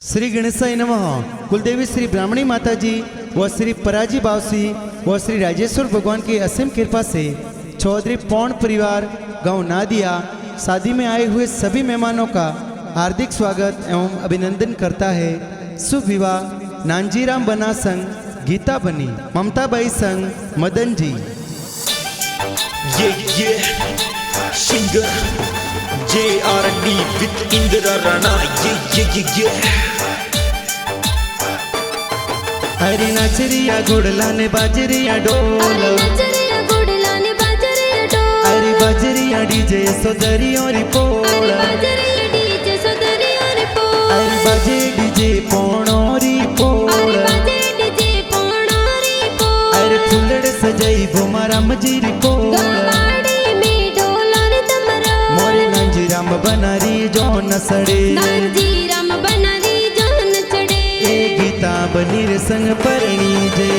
श्री गणेशाय नमः। कुलदेवी श्री ब्राह्मणी माता जी व श्री पराजी बावसी व श्री राजेश्वर भगवान की असीम कृपा से चौधरी पौन परिवार गांव नादिया शादी में आए हुए सभी मेहमानों का हार्दिक स्वागत एवं अभिनंदन करता है। शुभ विवाह नानजीराम बना संग गीता बनी, ममताबाई संग Madan ji. Singer JRD with Indra Rana. हरी नाचरिया गुड़ला ने बाजरिया डोल, हरी बाजरिया डीजे सोदरी और पोल, हरी बाजे डीजे पोणोरी पोल, हरी फुलड़ सजाई भोमारा मजीरी पोल, मोरे नांजीराम बनारी जो नसड़े, ए गीता बनीर संग परणी जे।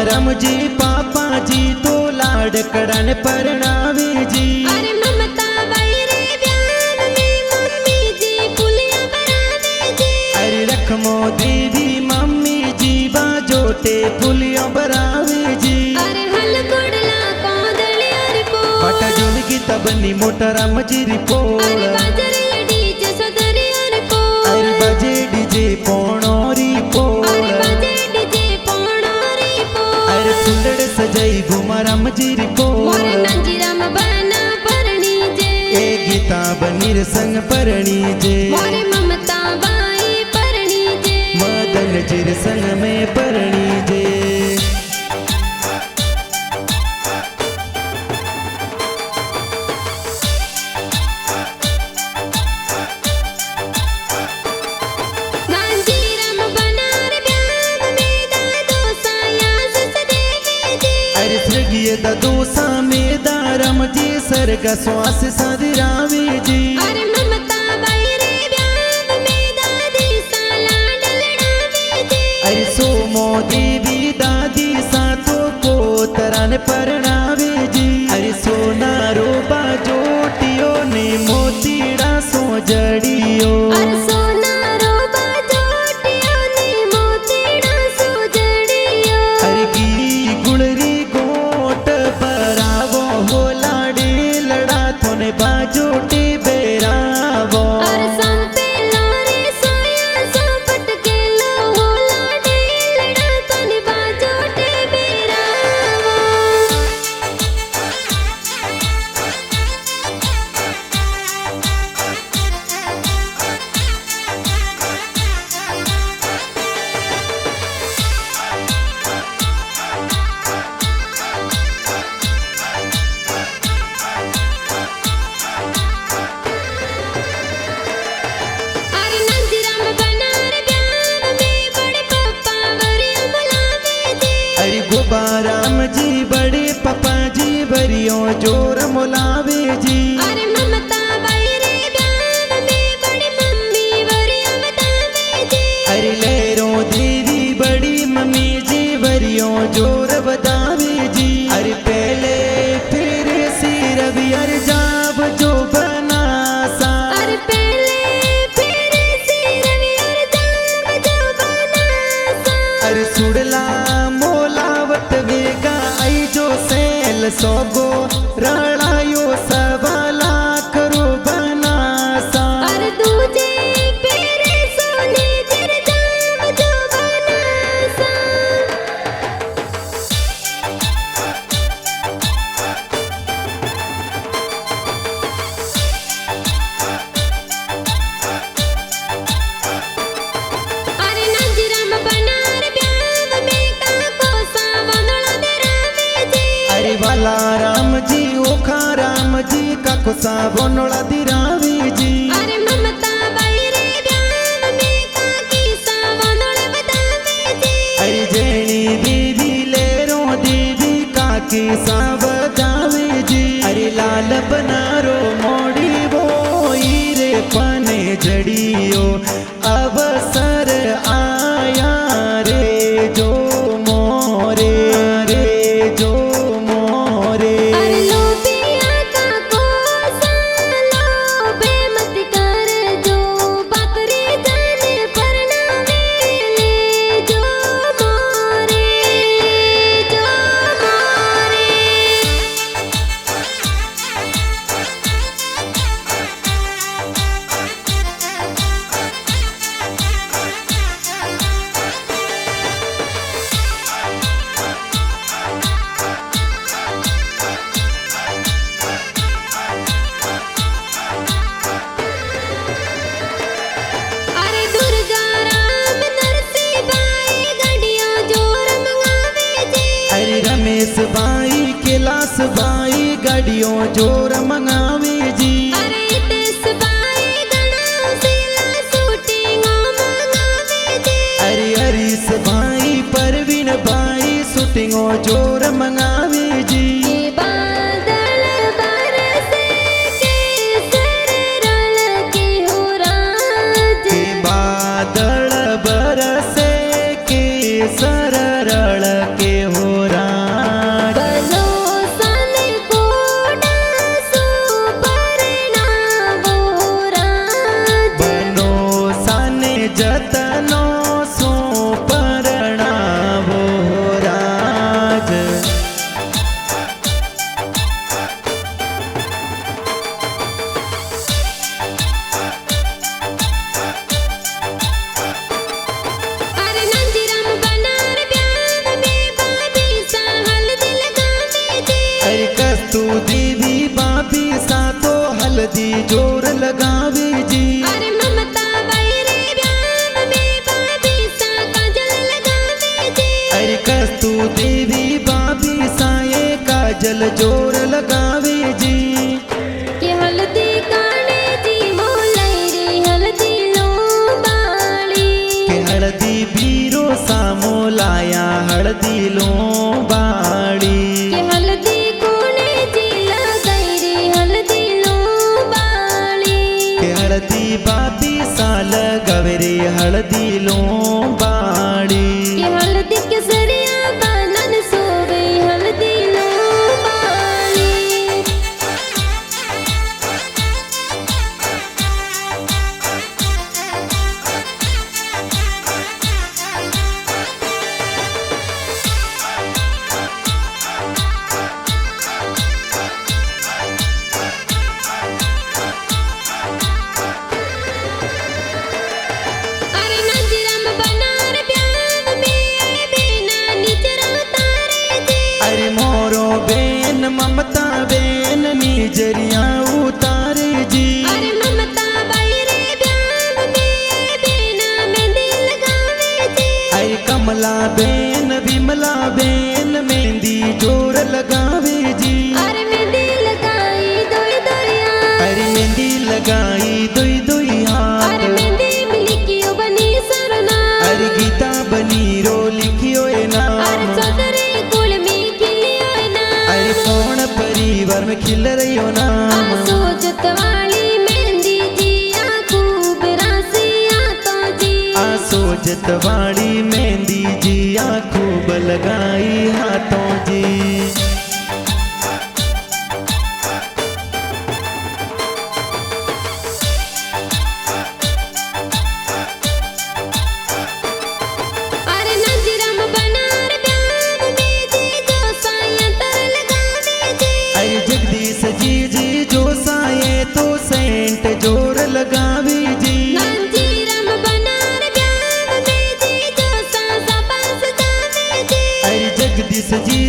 राम जी पापा जी तो लाडकड़न परणावे जी, अरे ममता बाई रे ब्यान में मम्मी जी पुलिया बरावे जी, अरे रखमो देवी मम्मी जी बाजोटे पुलिया बरावे जी, अरे हल गुड़ला कोदली अरे पो बटा जोल की तबनी मोटा राम जी रिपोल, अरे बाजरे डीजे सदरी अरे पो अरे बाजे डीजे पोणोरी पोल, अरे बाजे डीजे पोणोरी पो अरे फुलड़ सजाई घुमारा मजीरी पोल, मोरे नांजीराम बना परणी जे, ए गीता बनीर संग परणी जे, मोरे ममता बाई परणी जे, मदन चिर संग में परणी जे। नांजीराम बना रे ब्यान में दादो सायास सदेवी जी, अरे स्वर्गीय ददोसा में दारम जी सर्ग श्वास सदरावे जी, अरे ममता बाई रे ब्यान में दादी साला डलड़ावे जी, अरे सोमो देवी दादी सातो पोतरन परणावे जी, अरे सोनारो बाजोटियो ने मोतीड़ा सो जड़ियो, अरे सोना रोबा जोटियो ने मोतीड़ा सुजड़ियो, अरे गी गुड़री गोट परावो हो लाडे लड़ा थोने बाजोटे बेरावो, अरे संपे लारे सोया संपट के लो होला डेलड़ा तोने बाजोटे बेरावो। अरे नांजीराम बना रे ब्यान में बड़े पप्पा वरिया बुलावे जी, अरे गोपाराम जी बड़े पपा जी बरियो जोर मुलावे जी, अरे ममता बाई रे ब्यान में बड़ी मम्मी वरिया बतावे जी, अरे लहरो देवी बड़ी मम्मी जी बरियो जोर बतावे जी, अरे पहले फिर सिर भी अर जाब जो बनासा, अरे पहले फिर सिरवी और जाम जो बनासा, अरे सुड़ला मोलावट वेगा आई जो सेल सोगो रड़ायो सबला करो बनासा, अरे दूजे फिर सोने जिर जाम जो बनासा। अरे नांजीराम बना रे ब्यान में काको सावनला देरावे जी, अरे वाला राम जी ओखा राम जी का कुसा बोनोला दिरावी जी, अरे ममता बाई रे ब्यान में काकी सावनला सावगावे जी अरे लाल बनारो मोड़ी वो रे पने जड़ियो अवसर आया रे जो मोरे रे जो मोरे अरे लोबिया का कोसा लोबे मत कर जो बकरी जाने परनावे ले जो मोरे जो मोरे अरे दुर्गा राम नरसी बाई गड़ियों जोर मंगावे जी अरे रमेश भाई कैलाश भाई गाड़ियों जोर मंगावे जी अरे तेस बाई गणा सिला शूटिंग मंगावे जी अरे हरीश भाई परवीन भाई शूटिंगो जोर मंगावे जी ये बादल बरसे केसर रल के हो राज के बादल बरसे के सररल के हो राज बनो सन कोडा सुपर्णा वो राज बनो साने जतनो सो परणावो राज अरे नंजीराम बनार ब्याह में बाबी सा हल्दी लगावे जी अरे कस्तू देवी बाबी सा तो हल्दी जोर लगावे जी अरे ममता बैरे ब्याह में बाबी सा काजल लगावे जी अरे कस्तू देवी बाबी सा ये काजल जोर लगावे जी कि हल्दी काने जी मोलाई रे हल्दी लो बाली के हल्दी बीरो सामो लाया हल्दी लो बाड़ी कि हल्दी कोने जी लगाई रे हल्दी लो बाली के हल्दी बाबी सा लगवरे हल्दी लो बाड़ी कि हल्दी केसरिया बनन सोवे हल्दी लो बाली अरे नंजीराम बनार ब्याह में बिना निचरा तारे जी अरे मोरो बेन ममता बेन निजरिया उतारे जी अरे ममता बैरे ब्याह में बिना मेहंदी लगावे जी अरे कमला बेन विमला बेन मेहंदी जोर लगावे जी अरे मेहंदी लगाई दोई दोइया अरे मेहंदी लगाई दुई दुई हाथ अरे मेहंदी मिलिकियो बनी सरना अरे गीता बनी रो लिखियो ए अरे नाम चौधरी कुल में खिलियो ना अरे कौन परिवार में खिल रही हो नाम सोचत वाली मेहंदी जी खूब रासिया तो जी सोचत वाली मेहंदी जी खूब लगाई हाथों जी अरे नंजीराम बनार ब्याह में जी जो साया तर लगावे जी अरे जगदीश जी जो साए तो सेंट जोर लगावे जी नंजीराम बनार ब्याह में जी जो सा बांस जावे जी अरे जगदीश जी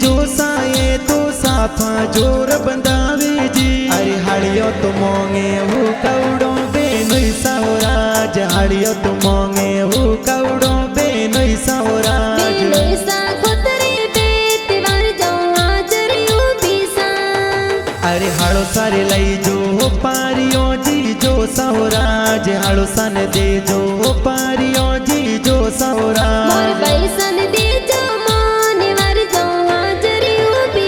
जो साए तो साफा जोर बंदावे जी अरे हाड़ियो तो मोंगे वो कौड़ो बेनुई सावराज हाड़ियो तो मोंगे वो कौड़ो बेनुई सावराज बेले सा खोतरे बेत वार जाऊं हाजरी उभी सा अरे हाड़ो सारे लाई जो पारियो जी जो सावराज हाड़ो सन दे जो पारियो जी जो मोर सावराज बैसन दे जो मोने वार जाऊं हाजरी उभी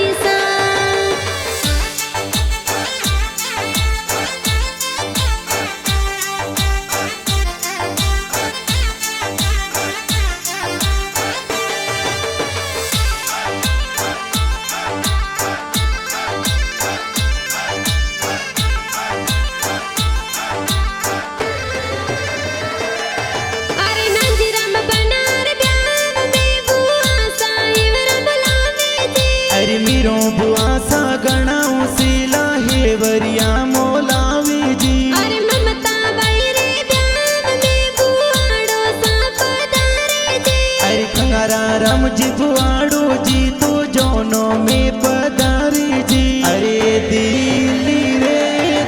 तारा राम जी बुआड़ो जी तो जोनो में पधारी जी। अरे दिल्ली रे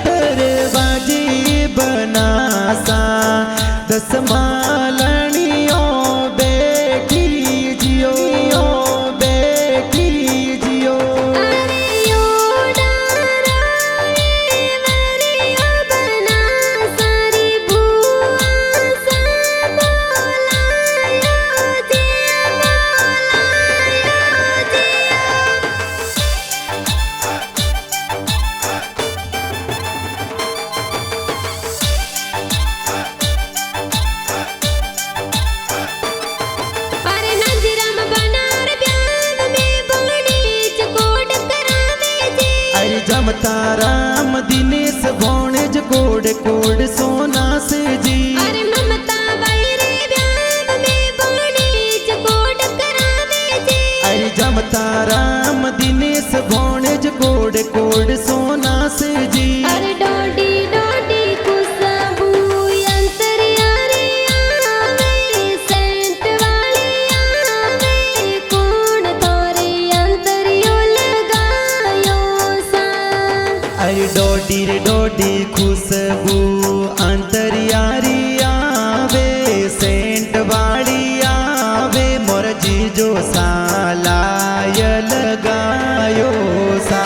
दरवाजे बनासा 10 मालनियों बैठी जियो बैठी जियो। अरे यो डाराए वरिया बना सारी बुआ सा बोलायो जिया अरे नंदराम बनार ब्याह में बोड़ी चकोड़ करावे जी। अरे जमता राम दिनेश भोणज कोड कोड सोना से जी। अरे ममता बैरे ब्याह में बोड़ी चकोड़ करावे जी। अरे जमता राम दिनेश भोणज कोड कोड सोना से जी। अरे डोडी डोडी खुशबू अंतर्यारी आवे सेंट वाली आवे कौन तोरे अंतरियो लगायो सा। अरे डोडी रे डोडी खुशबू अंतरियारी आवे सेंट वाली आवे मोर जीजो सालाय लगायो सा।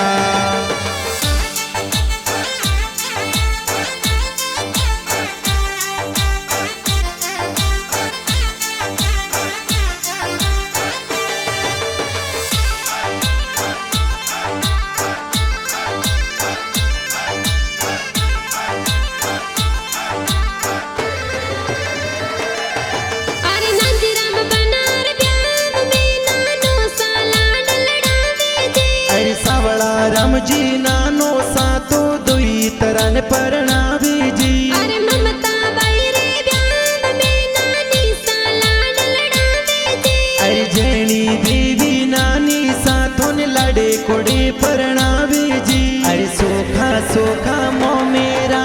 अरे नंदराम बनार ब्याह में नानो सा लाड लड़ावे जी। अरे सावळा राम जी नानो सा तो दुई तरन परणावे जी। अरे ममता बैरे ब्याह में नानी सा लाड लड़ावे जी। अरे जैनी देवी नानी सा थोन लड़े कोड़े परणावे जी। अरे सोखा सोखा मो मेरा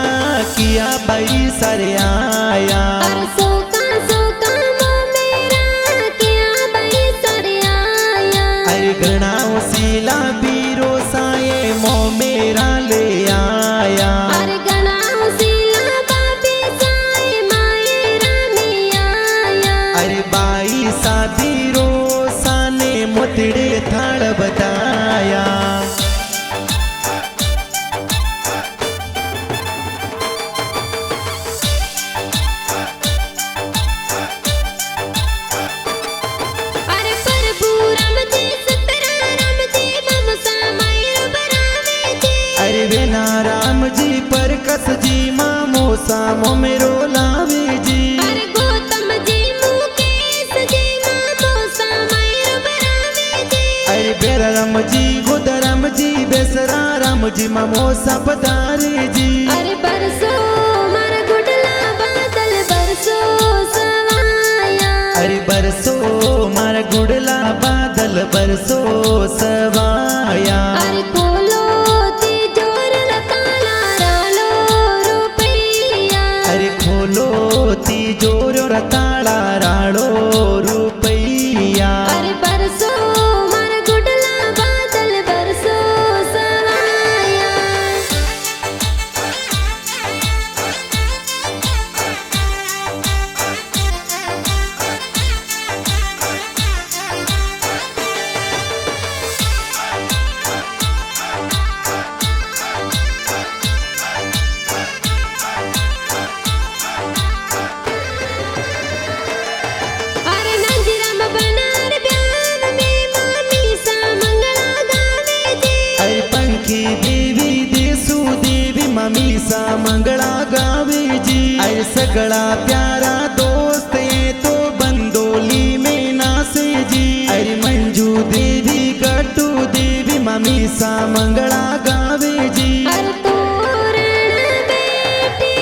किया बाई सरे आया। अरे सोका सोका मो मेरा क्या बई सरे आया। अरे गणाओ सीला बीरो साए मो मेरा ले आया। अरे गणाओ सीला बाबी साए मायरा में आया। अरे बाई साधी रो साने मोतड़े थाड़ बताया। अरे प्रभु राम जी सतरा राम जी मम सा मायर बनावे जी। अरे वेना राम जी पर कस जी मामो सामो मेरो लावे जी। अरे गौतम जी मुकेश जी मामो सा मायर बनावे जी। अरे बेरा राम जी गोदा राम जी बेसरा राम जी मामो सा पधारे जी। अरे बरसो मारा गुडला बादल बरसो सवाया। अरे बरसो मारा गुड़ला बादल बरसो सवाया। अरे खोलो तिजोर ताला रालो रुपैया। अरे खोलो तिजोर ताला राड़ो रुपैया। अरे बरसो मारा गुडला बादल बरसो सवाया। अरे नंदराम बनार ब्याह में मामी सा मंगला गावे जी। अरे पंखी देवी देसु देवी ममी सा मंगला गावे जी। अरे सगड़ा प्यारा दोस्त ये तो बंदोली में नासे जी। अरे मंजू देवी गट्टू देवी ममी सा मंगला गावे जी। अरे तोरण बेटी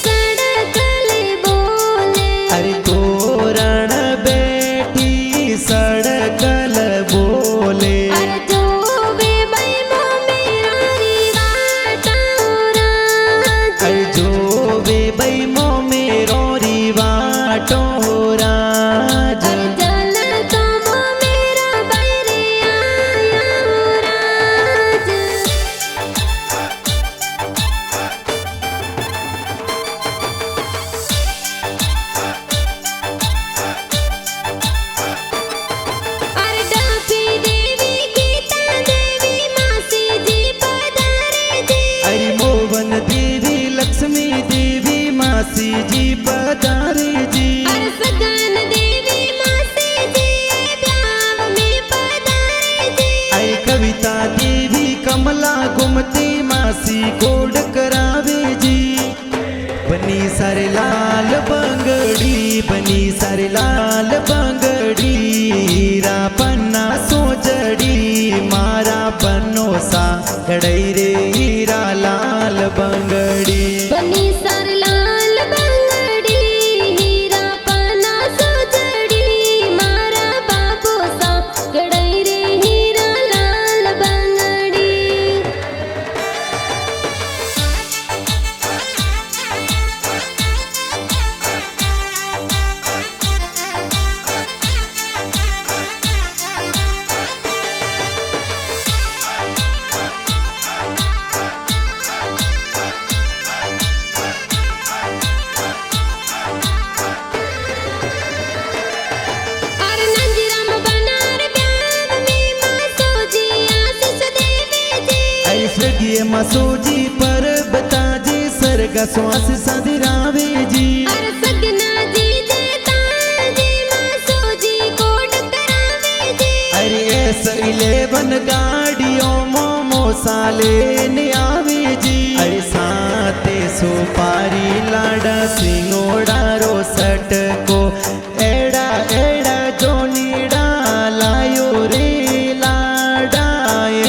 सड़कले बोले। अरे तोरण बैठी सड़कल बोले। अरे जो वे बई मो मेरा रिवाटा राज। अरे जो वे बई मो मेरो रिवाटो राज। अरे जल तुम बनी सारे लाल बंगड़ी रापन्ना सोजड़ी मारा बनो सा गड़ई रे हीरा लाल बंगड़ी बनी सर लाल बंगड़ी हीरा पाना सोजड़ी मारा बाबू सा गड़ई रे हीरा लाल बंगड़ी अरे नंजीराम बनार ब्याव में मासोजी आशीष देवे जी अरे स्वर्गीय मसोजी पर बताजी सरगा श्वास सदिरावे जी अरे सगना जी देता जी मासोजी कोड करावे जी अरे ऐसा 11 गाड़ियों मोमो साले ने आवे जी अरे साते सुपारी लाडा सिंगोड़ा रो सट को एड़ा एड़ा जोनीड़ा लायो रे लाडा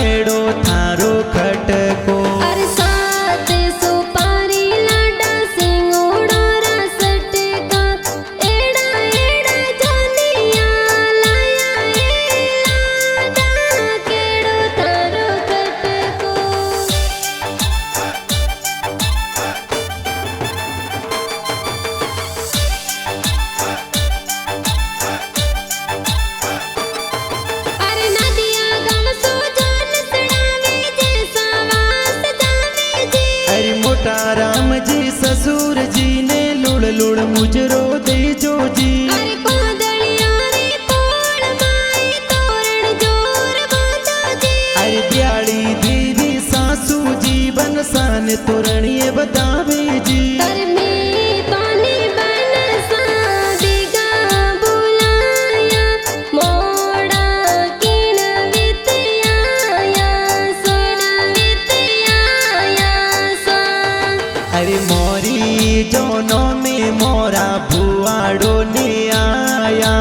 एड़ो थारो खटको अरे सात सुपारी लाडा सिंगोड़ा रसट का एड़ा एड़ा जोनिया लाया ए लाडा केड़ो थारो कटको अरे नदिया गम सो जान सड़ावे जैसा वास जावे जी अरे मोटा राम जी ससुर जी ने लुड़ लुड़ मुजरो दे जो जी अरे कोदलिया रे पोड़ माई तोरण जोर बांधो जी अरे दियाड़ी देवी सासू जी बनसान तोरणिए बतावे जी कर में पानी बन सा दिगा बुलाया मोड़ा किण वितयाया सोना वितयाया सा अरे मोरी जोनो में मोरा भुआड़ो ने आया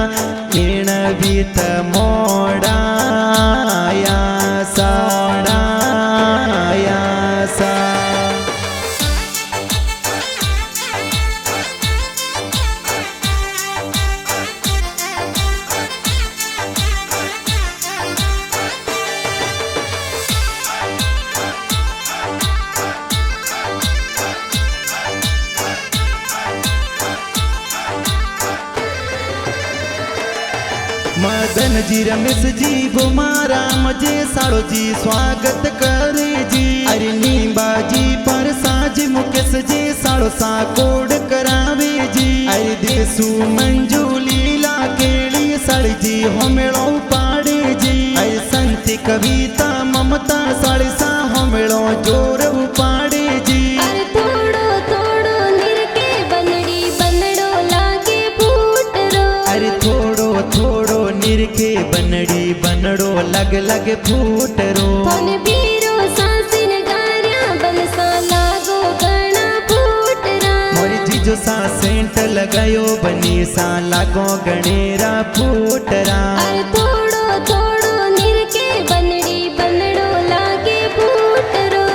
किण बीत मोड़ा आया साड़ा आया सा मदन जी रमेश जी बुमारा मजे साड़ो जी स्वागत करे जी अरे नींबा जी पर साज मुकेश जी साड़ो सा कोड करावे जी अरे देसु मंजू लीला केड़ी साड़ी जी होमेड़ो पाड़े जी अरे संति कविता ममता साड़ी सा होमेड़ो जोर पाड़े जी अरे थोड़ो थोड़ो निरके बनड़ी बनड़ो लागे फूट रो अरे थोड़ो थोड़ो निरखे बनड़ी बनड़ो लग लग फूट रो फन बीरो सांसिन गार्या बनसा लागो गणा फूट रा मोरी जीजो सा सेंट लगायो बनी सा लागो गणेरा फूटरा अरे थोड़ो थोड़ो निरके बनड़ी बनड़ो लागे फूट रो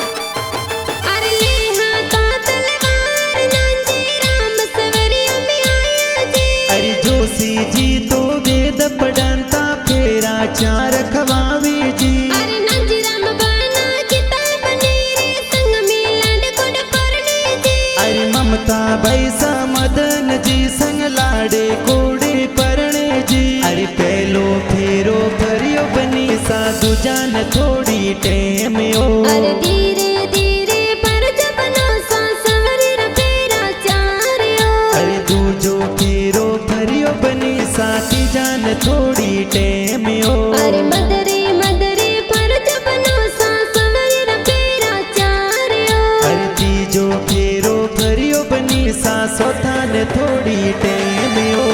अरे ले हाथा तलवार नांजी राम सवरिया में आया जी अरे जोशी जी तो वेद पढ़ंता फेरा चार खवावे जी अरे नांजी राम बना किताब नीरे संग में लाड कोड परने जी अरे ममता बैसा मदन जी संग लाडे कोड़े परणे जी अरे पहलो फेरो भरियो बनी सा दुजान थोड़ी टेम ओ अरे धीरे धीरे पर जबनो सा सवरी र फेरा चारियो अरे दूजो फेरो भरियो बनी साथी जान थोड़ी टेम ओ अरे मदरे मदरे पर जबनो सा सवरी र फेरा चारियो अरे तीजो फेरो भरियो बनी सा सोथान थोड़ी टेम ओ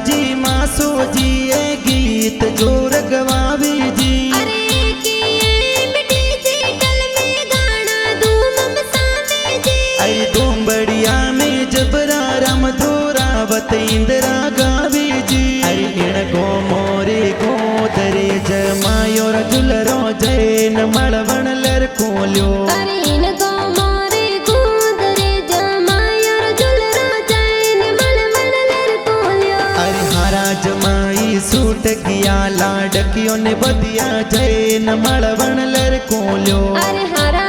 जी मासो जी ए गीत जोर गवावी जी। अरे के मिट्टी डिजिटल में गाना धूम मचावे जी। अरे दोंबड़िया में जबरा राम धोरावत इंदिरा गावी जी। अरे इनको मोरे को दरे जमायोर जुलरो जैन मलवण लर कोल्यो। अरे इनको मोरे गुंदरे जमायोर जुलरो जैन मलमल लर कोल्यो। अरे हारा जमाई सूट किया लाडकियों ने बदिया जैन मलवण लर कोल्यो। अरे हरा